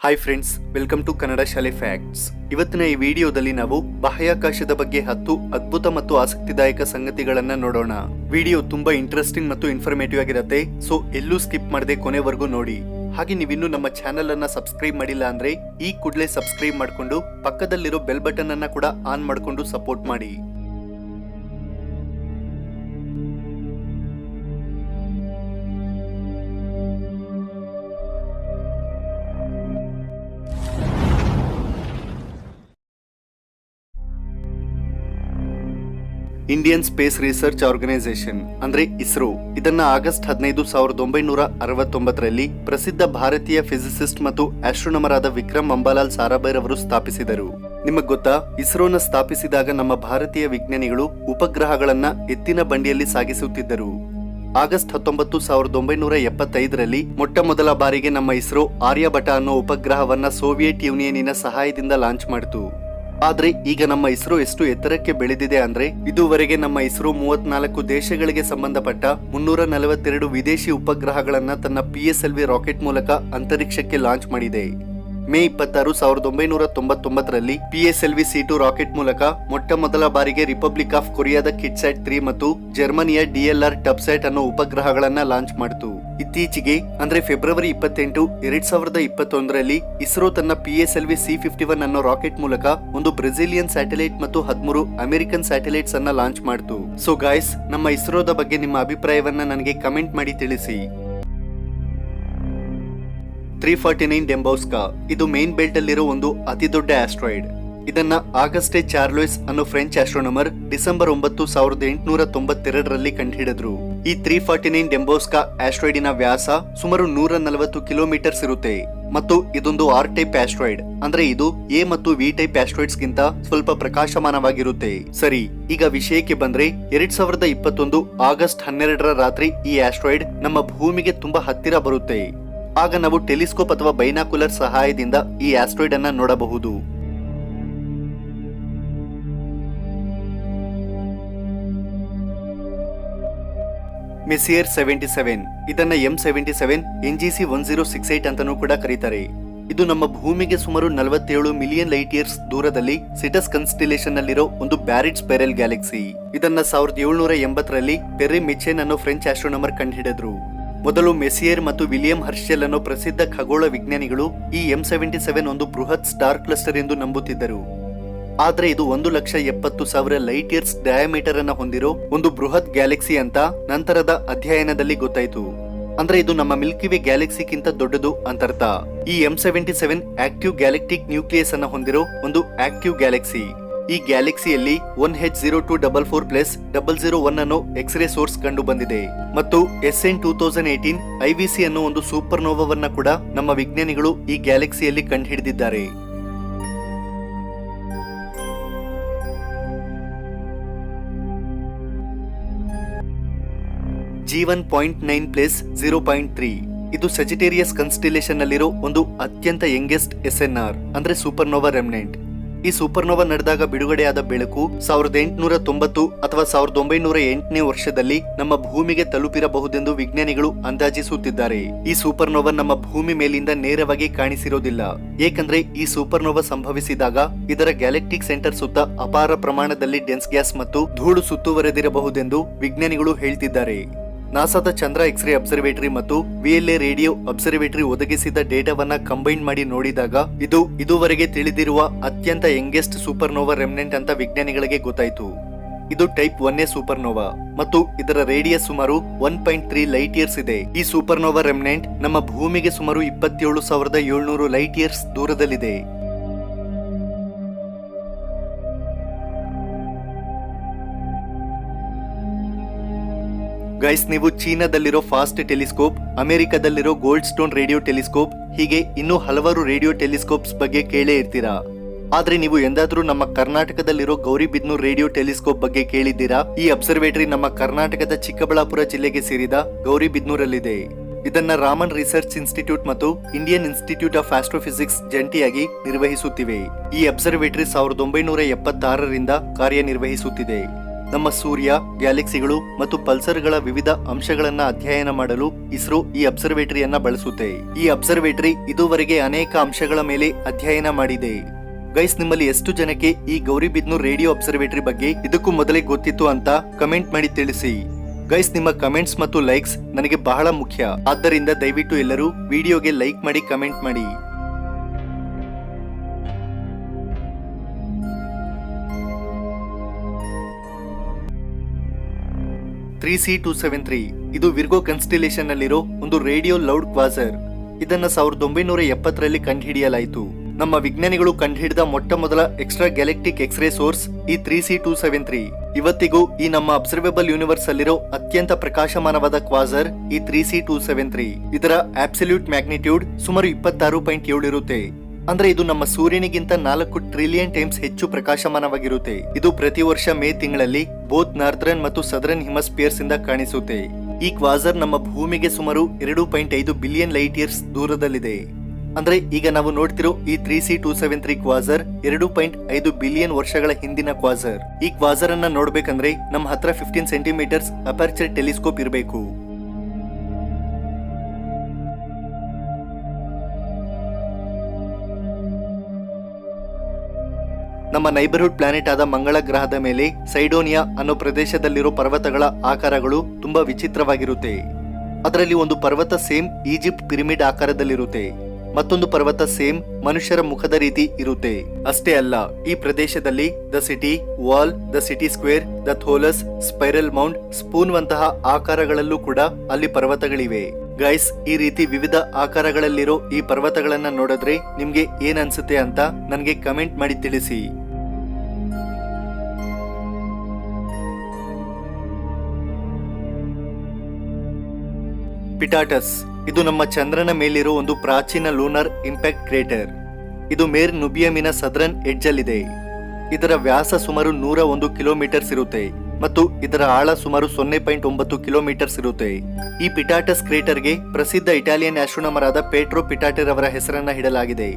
Hi friends, welcome to Kannada Shaale facts. ಇವತ್ತಿನ ಈ ವಿಡಿಯೋದಲ್ಲಿ ನಾವು ಬಾಹ್ಯಾಕಾಶದ ಬಗ್ಗೆ 10 ಅದ್ಭುತ ಮತ್ತು ಆಸಕ್ತಿದಾಯಕ ಸಂಗತಿಗಳನ್ನ ನೋಡೋಣ. ವಿಡಿಯೋ ತುಂಬಾ ಇಂಟ್ರೆಸ್ಟಿಂಗ್ ಮತ್ತು ಇನ್ಫಾರ್ಮೇಟಿವ್ ಆಗಿರುತ್ತೆ, ಸೊ ಎಲ್ಲೂ ಸ್ಕಿಪ್ ಮಾಡದೆ ಕೊನೆವರೆಗೂ ನೋಡಿ. ಹಾಗೆ ನೀವಿನ್ನೂ ನಮ್ಮ ಚಾನೆಲ್ ಅನ್ನ ಸಬ್ಸ್ಕ್ರೈಬ್ ಮಾಡಿಲ್ಲ ಅಂದ್ರೆ ಈ ಕೂಡಲೇ ಸಬ್ಸ್ಕ್ರೈಬ್ ಮಾಡ್ಕೊಂಡು ಪಕ್ಕದಲ್ಲಿರೋ ಬೆಲ್ ಬಟನ್ ಅನ್ನ ಕೂಡ ಆನ್ ಮಾಡ್ಕೊಂಡು ಸಪೋರ್ಟ್ ಮಾಡಿ. ಇಂಡಿಯನ್ ಸ್ಪೇಸ್ ರಿಸರ್ಚ್ ಆರ್ಗನೈಸೇಷನ್ ಅಂದ್ರೆ ಇಸ್ರೋ ಇದನ್ನ ಆಗಸ್ಟ್ 15, 1969ರಲ್ಲಿ ಪ್ರಸಿದ್ಧ ಭಾರತೀಯ ಫಿಸಿಸಿಸ್ಟ್ ಮತ್ತು ಆಸ್ಟ್ರೋನಮರ್ ಆದ ವಿಕ್ರಮ್ ಅಂಬಾಲಾಲ್ ಸಾರಾಭಾಯ್ ಅವರು ಸ್ಥಾಪಿಸಿದರು. ನಿಮಗ್ ಗೊತ್ತಾ, ಇಸ್ರೋನ ಸ್ಥಾಪಿಸಿದಾಗ ನಮ್ಮ ಭಾರತೀಯ ವಿಜ್ಞಾನಿಗಳು ಉಪಗ್ರಹಗಳನ್ನ ಎತ್ತಿನ ಬಂಡಿಯಲ್ಲಿ ಸಾಗಿಸುತ್ತಿದ್ದರು. ಆಗಸ್ಟ್ 19, 1975ರಲ್ಲಿ ಮೊಟ್ಟ ಮೊದಲ ಬಾರಿಗೆ ನಮ್ಮ ಇಸ್ರೋ ಆರ್ಯಭಟ ಅನ್ನೋ ಉಪಗ್ರಹವನ್ನ ಸೋವಿಯತ್ ಯೂನಿಯನ್ನಿನ ಸಹಾಯದಿಂದ ಲಾಂಚ್ ಮಾಡಿತು. ಆದ್ರೆ ಈಗ ನಮ್ಮ ಇಸ್ರೋ ಎಷ್ಟು ಎತ್ತರಕ್ಕೆ ಬೆಳೆದಿದೆ ಅಂದ್ರೆ ಇದುವರೆಗೆ ನಮ್ಮ ಇಸ್ರೋ 34 ದೇಶಗಳಿಗೆ ಸಂಬಂಧಪಟ್ಟ 342 ವಿದೇಶಿ ಉಪಗ್ರಹಗಳನ್ನ ತನ್ನ PSLV ರಾಕೆಟ್ ಮೂಲಕ ಅಂತರಿಕ್ಷಕ್ಕೆ ಲಾಂಚ್ ಮಾಡಿದೆ. ಮೇ 26, 1999ರಲ್ಲಿ PSLV C2 ರಾಕೆಟ್ ಮೂಲಕ ಮೊಟ್ಟ ಮೊದಲ ಬಾರಿಗೆ ರಿಪಬ್ಲಿಕ್ ಆಫ್ ಕೊರಿಯಾದ ಕಿಟ್ಸ್ಯಾಟ್ 3 ಮತ್ತು ಜರ್ಮನಿಯ DLR ಟಬ್ಸ್ಯಾಟ್ ಅನ್ನೋ ಉಪಗ್ರಹಗಳನ್ನ ಲಾಂಚ್ ಮಾಡಿತು. ಇತ್ತೀಚೆಗೆ ಅಂದ್ರೆ ಫೆಬ್ರವರಿ 28, 2021ರಲ್ಲಿ ಇಸ್ರೋ ತನ್ನ PSLV C51 ಅನ್ನೋ ರಾಕೆಟ್ ಮೂಲಕ ಒಂದು ಬ್ರೆಜಿಲಿಯನ್ ಸ್ಯಾಟಲೈಟ್ ಮತ್ತು 13 ಅಮೆರಿಕನ್ ಸ್ಯಾಟಲೈಟ್ಸ್ ಅನ್ನ ಲಾಂಚ್ ಮಾಡಿತು. ಸೊ ಗಾಯ್ಸ್, ನಮ್ಮ ಇಸ್ರೋದ ಬಗ್ಗೆ ನಿಮ್ಮ ಅಭಿಪ್ರಾಯವನ್ನ ನನಗೆ ಕಮೆಂಟ್ ಮಾಡಿ ತಿಳಿಸಿ. 349 ಡೆಂಬೌಸ್ಕಾ ಇದು ಮೇನ್ ಬೆಲ್ಟ್ ಅಲ್ಲಿರೋ ಒಂದು ಅತಿ ದೊಡ್ಡ ಆಸ್ಟ್ರಾಯ್ಡ್. ಇದನ್ನ ಆಗಸ್ಟೆ ಚಾರ್ಲೋಯ್ಸ್ ಅನ್ನೋ ಫ್ರೆಂಚ್ ಆಸ್ಟ್ರೋನಮರ್ ಡಿಸೆಂಬರ್ 9, 1892ರಲ್ಲಿ ಕಂಡುಹಿಡಿದ್ರು. ಈ 349 ಡೆಂಬೌಸ್ಕಾ ಆಸ್ಟ್ರಾಯ್ಡಿನ ವ್ಯಾಸ ಸುಮಾರು 140 ಕಿಲೋಮೀಟರ್ಸ್ ಇರುತ್ತೆ ಮತ್ತು ಇದೊಂದು ಆರ್ ಟೈಪ್ ಆಸ್ಟ್ರಾಯ್ಡ್. ಅಂದ್ರೆ ಇದು ಎ ಮತ್ತು ವಿ ಟೈಪ್ ಆಸ್ಟ್ರಾಯ್ಡ್ಸ್ ಗಿಂತ ಸ್ವಲ್ಪ ಪ್ರಕಾಶಮಾನವಾಗಿರುತ್ತೆ. ಸರಿ, ಈಗ ವಿಷಯಕ್ಕೆ ಬಂದ್ರೆ 2021 ಆಗಸ್ಟ್ 12ರ ರಾತ್ರಿ ಈ ಆಸ್ಟ್ರಾಯ್ಡ್ ನಮ್ಮ ಭೂಮಿಗೆ ತುಂಬಾ ಹತ್ತಿರ ಬರುತ್ತೆ. ಆಗ ನಾವು ಟೆಲಿಸ್ಕೋಪ್ ಅಥವಾ ಬೈನಾಕ್ಯುಲರ್ ಸಹಾಯದಿಂದ ಈ ಆಸ್ಟ್ರಾಯ್ಡ್ ಅನ್ನ ನೋಡಬಹುದು. ಮೆಸಿಯರ್ 77 ಇದನ್ನ M77 NGC 1068 ಅಂತಾನೂ ಕೂಡ ಕರೀತಾರೆ. ಇದು ನಮ್ಮ ಭೂಮಿಗೆ ಸುಮಾರು 47 ಮಿಲಿಯನ್ ಲೈಟ್ ಇಯರ್ಸ್ ದೂರದಲ್ಲಿ ಸಿಟಸ್ ಕನ್ಸ್ಟಿಲೇಷನ್ ನಲ್ಲಿರೋ ಒಂದು ಬ್ಯಾರಿಡ್ ಸ್ಪೈರಲ್ ಗ್ಯಾಲಕ್ಸಿ. ಇದನ್ನ 1780ರಲ್ಲಿ ಪೆರ್ರಿ ಮಿಚೆನ್ ಅನ್ನೋ ಫ್ರೆಂಚ್ ಆಸ್ಟ್ರೋನಮರ್ ಕಂಡುಹಿಡಿದ್ರು. ಮೊದಲು ಮೆಸಿಯರ್ ಮತ್ತು ವಿಲಿಯಂ ಹರ್ಷೆಲ್ ಅನ್ನೋ ಪ್ರಸಿದ್ಧ ಖಗೋಳ ವಿಜ್ಞಾನಿಗಳು ಈ M77 ಒಂದು ಬೃಹತ್ ಸ್ಟಾರ್ ಕ್ಲಸ್ಟರ್ ಎಂದು ನಂಬುತ್ತಿದ್ದರು. ಆದ್ರೆ ಇದು 1,70,000 ಲೈಟ್ ಇಯರ್ಸ್ ಡಯಾಮೀಟರ್ ಅನ್ನ ಹೊಂದಿರೋ ಒಂದು ಬೃಹತ್ ಗ್ಯಾಲಕ್ಸಿ ಅಂತ ನಂತರದ ಅಧ್ಯಯನದಲ್ಲಿ ಗೊತ್ತಾಯ್ತು. ಅಂದ್ರೆ ಇದು ನಮ್ಮ ಮಿಲ್ಕಿ ವೇ ಗ್ಯಾಲಕ್ಸಿಗಿಂತ ದೊಡ್ಡದು ಅಂತರ್ಥ. ಈ M77 ಆಕ್ಟಿವ್ ಗ್ಯಾಲಕ್ಟಿಕ್ ನ್ಯೂಕ್ಲಿಯಸ್ ಅನ್ನ ಹೊಂದಿರೋ ಒಂದು ಆಕ್ಟಿವ್ ಗ್ಯಾಲಕ್ಸಿ. ಈ ಗ್ಯಾಲಕ್ಸಿಯಲ್ಲಿ 1H0244+001 ಅನ್ನೋ ಎಕ್ಸ್ರೇ ಸೋರ್ಸ್ ಕಂಡು ಬಂದಿದೆ ಮತ್ತು SN 2018 IVC ಅನ್ನೋ ಒಂದು ಸೂಪರ್ ನೋವಾವನ್ನ ಕೂಡ ನಮ್ಮ ವಿಜ್ಞಾನಿಗಳು ಈ ಗ್ಯಾಲಕ್ಸಿಯಲ್ಲಿ ಕಂಡುಹಿಡಿದಿದ್ದಾರೆ. G1.9+0.3 ಇದು ಸಜಿಟೇರಿಯಸ್ ಕನ್ಸ್ಟಿಲೇಷನ್ ನಲ್ಲಿರೋ ಒಂದು ಅತ್ಯಂತ ಯಂಗೆಸ್ಟ್ SNR ಅಂದ್ರೆ ಸೂಪರ್ನೋವಾ ರೆಮಿನೆಂಟ್. ಈ ಸೂಪರ್ನೋವಾ ನಡೆದಾಗ ಬಿಡುಗಡೆಯಾದ ಬೆಳಕು 1890 ಅಥವಾ 1908ನೇ ವರ್ಷದಲ್ಲಿ ನಮ್ಮ ಭೂಮಿಗೆ ತಲುಪಿರಬಹುದೆಂದು ವಿಜ್ಞಾನಿಗಳು ಅಂದಾಜಿಸುತ್ತಿದ್ದಾರೆ. ಈ ಸೂಪರ್ನೋವಾ ನಮ್ಮ ಭೂಮಿ ಮೇಲಿಂದ ನೇರವಾಗಿ ಕಾಣಿಸಿರೋದಿಲ್ಲ, ಏಕೆಂದ್ರೆ ಈ ಸೂಪರ್ನೋವಾ ಸಂಭವಿಸಿದಾಗ ಇದರ ಗ್ಯಾಲಕ್ಟಿಕ್ ಸೆಂಟರ್ ಸುತ್ತ ಅಪಾರ ಪ್ರಮಾಣದಲ್ಲಿ ಡೆನ್ಸ್ ಗ್ಯಾಸ್ ಮತ್ತು ಧೂಳು ಸುತ್ತುವರೆದಿರಬಹುದೆಂದು ವಿಜ್ಞಾನಿಗಳು ಹೇಳ್ತಿದ್ದಾರೆ. ನಾಸಾದ ಚಂದ್ರ ಎಕ್ಸ್ರೇ ಅಬ್ಸರ್ವೇಟರಿ ಮತ್ತು VLA ರೇಡಿಯೋ ಅಬ್ಸರ್ವೇಟರಿ ಒದಗಿಸಿದ ಡೇಟಾವನ್ನ ಕಂಬೈನ್ ಮಾಡಿ ನೋಡಿದಾಗ ಇದು ಇದುವರೆಗೆ ತಿಳಿದಿರುವ ಅತ್ಯಂತ ಯಂಗೆಸ್ಟ್ ಸೂಪರ್ನೋವಾ ರೆಮಿನೆಂಟ್ ಅಂತ ವಿಜ್ಞಾನಿಗಳಿಗೆ ಗೊತ್ತಾಯಿತು. ಇದು ಟೈಪ್ 1A ಸೂಪರ್ನೋವಾ ಮತ್ತು ಇದರ ರೇಡಿಯಸ್ ಸುಮಾರು 1.3 ಲೈಟ್ ಇಯರ್ಸ್ ಇದೆ. ಈ ಸೂಪರ್ನೋವಾ ರೆಮಿನೆಂಟ್ ನಮ್ಮ ಭೂಮಿಗೆ ಸುಮಾರು 27,700 ಲೈಟ್ ಇಯರ್ಸ್ ದೂರದಲ್ಲಿದೆ. ಗೈಸ್, ನೀವು ಚೀನಾದಲ್ಲಿರೋ ಫಾಸ್ಟ್ ಟೆಲಿಸ್ಕೋಪ್, ಅಮೆರಿಕದಲ್ಲಿರೋ ಗೋಲ್ಡ್ ಸ್ಟೋನ್ ರೇಡಿಯೋ ಟೆಲಿಸ್ಕೋಪ್, ಹೀಗೆ ಇನ್ನೂ ಹಲವಾರು ರೇಡಿಯೋ ಟೆಲಿಸ್ಕೋಪ್ಸ್ ಬಗ್ಗೆ ಕೇಳೇ ಇರ್ತೀರಾ. ಆದ್ರೆ ನೀವು ಎಂದಾದ್ರೂ ನಮ್ಮ ಕರ್ನಾಟಕದಲ್ಲಿರೋ ಗೌರಿಬಿದನೂರ್ ರೇಡಿಯೋ ಟೆಲಿಸ್ಕೋಪ್ ಬಗ್ಗೆ ಕೇಳಿದ್ದೀರಾ? ಈ ಅಬ್ಸರ್ವೇಟರಿ ನಮ್ಮ ಕರ್ನಾಟಕದ ಚಿಕ್ಕಬಳ್ಳಾಪುರ ಜಿಲ್ಲೆಗೆ ಸೇರಿದ ಗೌರಿಬಿದನೂರಲ್ಲಿದೆ. ಇದನ್ನ ರಾಮನ್ ರಿಸರ್ಚ್ ಇನ್ಸ್ಟಿಟ್ಯೂಟ್ ಮತ್ತು ಇಂಡಿಯನ್ ಇನ್ಸ್ಟಿಟ್ಯೂಟ್ ಆಫ್ ಆಸ್ಟ್ರೋಫಿಸಿಕ್ಸ್ ಜಂಟಿಯಾಗಿ ನಿರ್ವಹಿಸುತ್ತಿವೆ. ಈ ಅಬ್ಸರ್ವೇಟರಿ 1976ರಿಂದ ಕಾರ್ಯನಿರ್ವಹಿಸುತ್ತಿದೆ. ನಮ್ಮ ಸೂರ್ಯ, ಗ್ಯಾಲಕ್ಸಿಗಳು ಮತ್ತು ಪಲ್ಸರ್ಗಳ ವಿವಿಧ ಅಂಶಗಳನ್ನ ಅಧ್ಯಯನ ಮಾಡಲು ಇಸ್ರೋ ಈ ಅಬ್ಸರ್ವೇಟರಿಯನ್ನ ಬಳಸುತ್ತೆ. ಈ ಅಬ್ಸರ್ವೇಟರಿ ಇದುವರೆಗೆ ಅನೇಕ ಅಂಶಗಳ ಮೇಲೆ ಅಧ್ಯಯನ ಮಾಡಿದೆ. ಗೈಸ್, ನಿಮ್ಮಲ್ಲಿ ಎಷ್ಟು ಜನಕ್ಕೆ ಈ ಗೌರಿಬಿದನೂರ್ ರೇಡಿಯೋ ಅಬ್ಸರ್ವೇಟರಿ ಬಗ್ಗೆ ಇದಕ್ಕೂ ಮೊದಲೇ ಗೊತ್ತಿತ್ತು ಅಂತ ಕಮೆಂಟ್ ಮಾಡಿ ತಿಳಿಸಿ. ಗೈಸ್, ನಿಮ್ಮ ಕಮೆಂಟ್ಸ್ ಮತ್ತು ಲೈಕ್ಸ್ ನನಗೆ ಬಹಳ ಮುಖ್ಯ. ಆದ್ದರಿಂದ ದಯವಿಟ್ಟು ಎಲ್ಲರೂ ವಿಡಿಯೋಗೆ ಲೈಕ್ ಮಾಡಿ, ಕಮೆಂಟ್ ಮಾಡಿ. ಇದು ವಿರ್ಗೋ ಕನ್ಸ್ಟಿಲೇಷನ್ ನಲ್ಲಿರೋ ಒಂದು ರೇಡಿಯೋ ಲೌಡ್ ಕ್ವಾಸರ್. ಇದನ್ನ 1970ರಲ್ಲಿ ಕಂಡುಹಿಡಿಯಲಾಯಿತು. ನಮ್ಮ ವಿಜ್ಞಾನಿಗಳು ಕಂಡುಹಿಡಿದ ಮೊಟ್ಟ ಮೊದಲ ಎಕ್ಸ್ಟ್ರಾ ಗ್ಯಾಲೆಕ್ಟಿಕ್ ಎಕ್ಸ್ರೇ ಸೋರ್ಸ್ ಈ 3C273. ಇವತ್ತಿಗೂ ಈ ನಮ್ಮ ಅಬ್ಸರ್ವೇಬಲ್ ಯೂನಿವರ್ಸ್ ಅಲ್ಲಿರೋ ಅತ್ಯಂತ ಪ್ರಕಾಶಮಾನವಾದ ಕ್ವಾಸರ್ ಈ 3C273. ಇದರ ಆಬ್ಸಲ್ಯೂಟ್ ಮ್ಯಾಗ್ನಿಟ್ಯೂಡ್ ಸುಮಾರು 26.7 ಇರುತ್ತೆ. ಅಂದ್ರೆ ಇದು ನಮ್ಮ ಸೂರ್ಯನಿಗಿಂತ 4 ಟ್ರಿಲಿಯನ್ ಟೈಮ್ಸ್ ಹೆಚ್ಚು ಪ್ರಕಾಶಮಾನವಾಗಿರುತ್ತೆ. ಇದು ಪ್ರತಿ ವರ್ಷ ಮೇ ತಿಂಗಳಲ್ಲಿ ಬೋತ್ ನಾರ್ದರ್ನ್ ಮತ್ತು ಸದರ್ನ್ ಹಿಮಸ್ಪಿಯರ್ಸ್ ಇಂದ ಕಾಣಿಸುತ್ತೆ. ಈ ಕ್ವಾಸರ್ ನಮ್ಮ ಭೂಮಿಗೆ ಸುಮಾರು 2.5 ಬಿಲಿಯನ್ ಲೈಟ್ ಇಯರ್ಸ್ ದೂರದಲ್ಲಿದೆ. ಅಂದ್ರೆ ಈಗ ನಾವು ನೋಡ್ತಿರೋ ಈ 3C273 ಕ್ವಾಸರ್ 2.5 ಬಿಲಿಯನ್ ವರ್ಷಗಳ ಹಿಂದಿನ ಕ್ವಾಸರ್. ಈ ಕ್ವಾಸರ್ ಅನ್ನ ನೋಡ್ಬೇಕಂದ್ರೆ ನಮ್ಮ ಹತ್ರ 15 ಸೆಂಟಿಮೀಟರ್ಸ್ ಅಪರ್ಚರ್ ಟೆಲಿಸ್ಕೋಪ್ ಇರಬೇಕು. ನಮ್ಮ ನೈಬರ್ಹುಡ್ ಪ್ಲಾನೆಟ್ ಆದ ಮಂಗಳ ಗ್ರಹದ ಮೇಲೆ ಸೈಡೋನಿಯಾ ಅನ್ನೋ ಪ್ರದೇಶದಲ್ಲಿರೋ ಪರ್ವತಗಳ ಆಕಾರಗಳು ತುಂಬಾ ವಿಚಿತ್ರವಾಗಿರುತ್ತೆ. ಅದರಲ್ಲಿ ಒಂದು ಪರ್ವತ ಸೇಮ್ ಈಜಿಪ್ಟ್ ಪಿರಮಿಡ್ ಆಕಾರದಲ್ಲಿರುತ್ತೆ. ಮತ್ತೊಂದು ಪರ್ವತ ಸೇಮ್ ಮನುಷ್ಯರ ಮುಖದ ರೀತಿ ಇರುತ್ತೆ. ಅಷ್ಟೇ ಅಲ್ಲ, ಈ ಪ್ರದೇಶದಲ್ಲಿ the city wall, the city square, the tholus, spiral mount, spoon ವಂತಹ ಆಕಾರಗಳಲ್ಲೂ ಕೂಡ ಅಲ್ಲಿ ಪರ್ವತಗಳಿವೆ. ಗೈಸ್, ಈ ರೀತಿ ವಿವಿಧ ಆಕಾರಗಳಲ್ಲಿರೋ ಈ ಪರ್ವತಗಳನ್ನ ನೋಡಿದ್ರೆ ನಿಮ್ಗೆ ಏನ್ ಅನ್ಸುತ್ತೆ ಅಂತ ನನಗೆ ಕಮೆಂಟ್ ಮಾಡಿ ತಿಳಿಸಿ. ಪಿಟಾಟಸ್ ಇದು ನಮ್ಮ ಚಂದ್ರನ ಮೇಲಿರೋ ಒಂದು ಪ್ರಾಚೀನ ಲೂನರ್ ಇಂಪ್ಯಾಕ್ಟ್ ಕ್ರೇಟರ್. ಇದು ಮೇರ್ ನುಬಿಯಮಿನ ಸದರ್ನ್ ಎಡ್ಜ್ ಅಲ್ಲಿದೆ. ಇದರ ವ್ಯಾಸ ಸುಮಾರು 101 ಕಿಲೋಮೀಟರ್ಸ್ ಇರುತ್ತೆ ಮತ್ತು ಇದರ ಆಳ ಸುಮಾರು 0.9 ಕಿಲೋಮೀಟರ್ಸ್ ಇರುತ್ತೆ. ಈ ಪಿಟಾಟಸ್ ಕ್ರೇಟರ್ಗೆ ಪ್ರಸಿದ್ಧ ಇಟಾಲಿಯನ್ ಆಸ್ಟ್ರೋನಮರ್ ಆದ ಪೇಟ್ರೋ ಪಿಟಾಟರ್ ಅವರ ಹೆಸರನ್ನ ಇಡಲಾಗಿದೆ.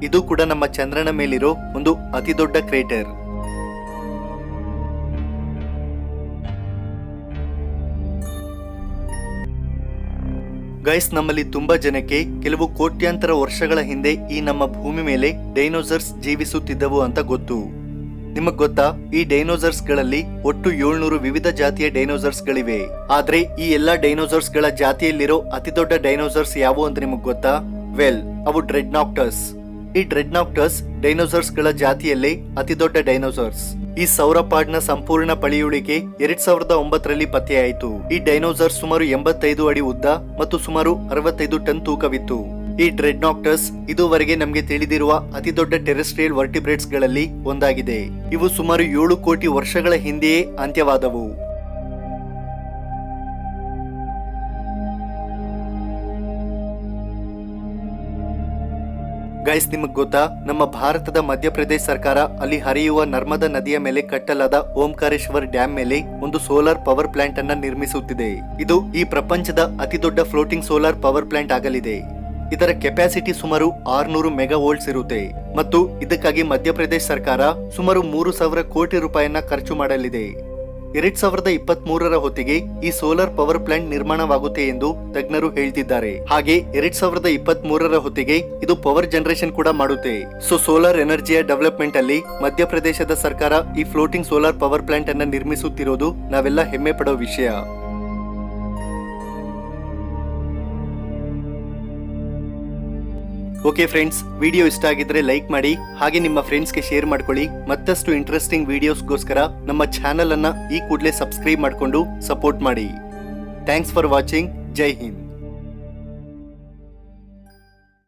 ಇದು ಕೂಡ ನಮ್ಮ ಚಂದ್ರನ ಮೇಲಿರೋ ಒಂದು ಅತಿ ದೊಡ್ಡ ಕ್ರೇಟರ್. ಗೈಸ್, ನಮ್ಮಲ್ಲಿ ತುಂಬಾ ಜನಕ್ಕೆ ಕೆಲವು ಕೋಟ್ಯಾಂತರ ವರ್ಷಗಳ ಹಿಂದೆ ಈ ನಮ್ಮ ಭೂಮಿ ಮೇಲೆ ಡೈನೋಸರ್ಸ್ ಜೀವಿಸುತ್ತಿದ್ದವು ಅಂತ ಗೊತ್ತು. ನಿಮಗ್ ಗೊತ್ತಾ, ಈ ಡೈನೋಸರ್ಸ್ ಗಳಲ್ಲಿ ಒಟ್ಟು 700 ವಿವಿಧ ಜಾತಿಯ ಡೈನೋಸರ್ಸ್ ಗಳಿವೆ. ಆದ್ರೆ ಈ ಎಲ್ಲಾ ಡೈನೋಸರ್ಸ್ ಗಳ ಜಾತಿಯಲ್ಲಿರೋ ಅತಿ ದೊಡ್ಡ ಡೈನೋಸರ್ಸ್ ಯಾವುವು ಅಂತ ನಿಮಗ್ ಗೊತ್ತಾ? ವೆಲ್, ಅವು ಡ್ರೆಡ್ನಾಕ್ಟಸ್. ಈ ಡ್ರೆಡ್ನಾಕ್ಟಸ್ ಡೈನೋಸರ್ಸ್ ಗಳ ಜಾತಿಯಲ್ಲೇ ಅತಿ ದೊಡ್ಡ ಡೈನೋಸರ್ಸ್. ಈ ಸೌರಪಾಡ್ನ ಸಂಪೂರ್ಣ ಪಳೆಯುಳಿಕೆ 2009ರಲ್ಲಿ ಪತ್ತೆಯಾಯಿತು. ಈ ಡೈನೋಸರ್ಸ್ ಸುಮಾರು 85 ಅಡಿ ಉದ್ದ ಮತ್ತು ಸುಮಾರು 65 ಟನ್ ತೂಕವಿತ್ತು. ಈ ಡ್ರೆಡ್ನಾಕ್ಟಸ್ ಇದುವರೆಗೆ ನಮಗೆ ತಿಳಿದಿರುವ ಅತಿ ದೊಡ್ಡ ಟೆರೆಸ್ಟ್ರಿಯಲ್ ವರ್ಟಿಬ್ರೇಟ್ಸ್ ಗಳಲ್ಲಿ ಒಂದಾಗಿದೆ. ಇವು ಸುಮಾರು 7 ಕೋಟಿ ವರ್ಷಗಳ ಹಿಂದೆಯೇ ಅಂತ್ಯವಾದವು. ಗೈಸ್, ನಿಮಗ್ ಗೊತ್ತಾ, ನಮ್ಮ ಭಾರತದ ಮಧ್ಯಪ್ರದೇಶ ಸರ್ಕಾರ ಅಲ್ಲಿ ಹರಿಯುವ ನರ್ಮದಾ ನದಿಯ ಮೇಲೆ ಕಟ್ಟಲಾದ ಓಂಕಾರೇಶ್ವರ್ ಡ್ಯಾಮ್ ಮೇಲೆ ಒಂದು ಸೋಲಾರ್ ಪವರ್ ಪ್ಲಾಂಟ್ ಅನ್ನ ನಿರ್ಮಿಸುತ್ತಿದೆ. ಇದು ಈ ಪ್ರಪಂಚದ ಅತಿ ದೊಡ್ಡ ಫ್ಲೋಟಿಂಗ್ ಸೋಲಾರ್ ಪವರ್ ಪ್ಲಾಂಟ್ ಆಗಲಿದೆ. ಇದರ ಕೆಪಾಸಿಟಿ ಸುಮಾರು 600 ಮೆಗಾವೋಲ್ಟ್ಸ್ ಇರುತ್ತೆ ಮತ್ತು ಇದಕ್ಕಾಗಿ ಮಧ್ಯಪ್ರದೇಶ ಸರ್ಕಾರ ಸುಮಾರು 3,000 ಕೋಟಿ ರೂಪಾಯಿಯನ್ನ ಖರ್ಚು ಮಾಡಲಿದೆ. 2023ರ ಹೊತ್ತಿಗೆ ಈ ಸೋಲಾರ್ ಪವರ್ ಪ್ಲಾಂಟ್ ನಿರ್ಮಾಣವಾಗುತ್ತೆ ಎಂದು ತಜ್ಞರು ಹೇಳ್ತಿದ್ದಾರೆ. ಹಾಗೆ 2023ರ ಹೊತ್ತಿಗೆ ಇದು ಪವರ್ ಜನರೇಷನ್ ಕೂಡ ಮಾಡುತ್ತೆ. ಸೊ ಸೋಲಾರ್ ಎನರ್ಜಿಯ ಡೆವಲಪ್ಮೆಂಟ್ ಅಲ್ಲಿ ಮಧ್ಯಪ್ರದೇಶದ ಸರ್ಕಾರ ಈ ಫ್ಲೋಟಿಂಗ್ ಸೋಲಾರ್ ಪವರ್ ಪ್ಲಾಂಟ್ ಅನ್ನ ನಿರ್ಮಿಸುತ್ತಿರೋದು ನಾವೆಲ್ಲ ಹೆಮ್ಮೆ ಪಡೋ ವಿಷಯ. ಓಕೆ ಫ್ರೆಂಡ್ಸ್, ವಿಡಿಯೋ ಇಷ್ಟ ಆಗಿದ್ರೆ ಲೈಕ್ ಮಾಡಿ, ಹಾಗೆ ನಿಮ್ಮ ಫ್ರೆಂಡ್ಸ್ಗೆ ಶೇರ್ ಮಾಡ್ಕೊಳ್ಳಿ. ಮತ್ತಷ್ಟು ಇಂಟ್ರೆಸ್ಟಿಂಗ್ ವಿಡಿಯೋಸ್ಗೋಸ್ಕರ ನಮ್ಮ ಚಾನೆಲ್ ಅನ್ನ ಈ ಕೂಡಲೇ ಸಬ್ಸ್ಕ್ರೈಬ್ ಮಾಡಿಕೊಂಡು ಸಪೋರ್ಟ್ ಮಾಡಿ. Thanks for watching. Jai Hind.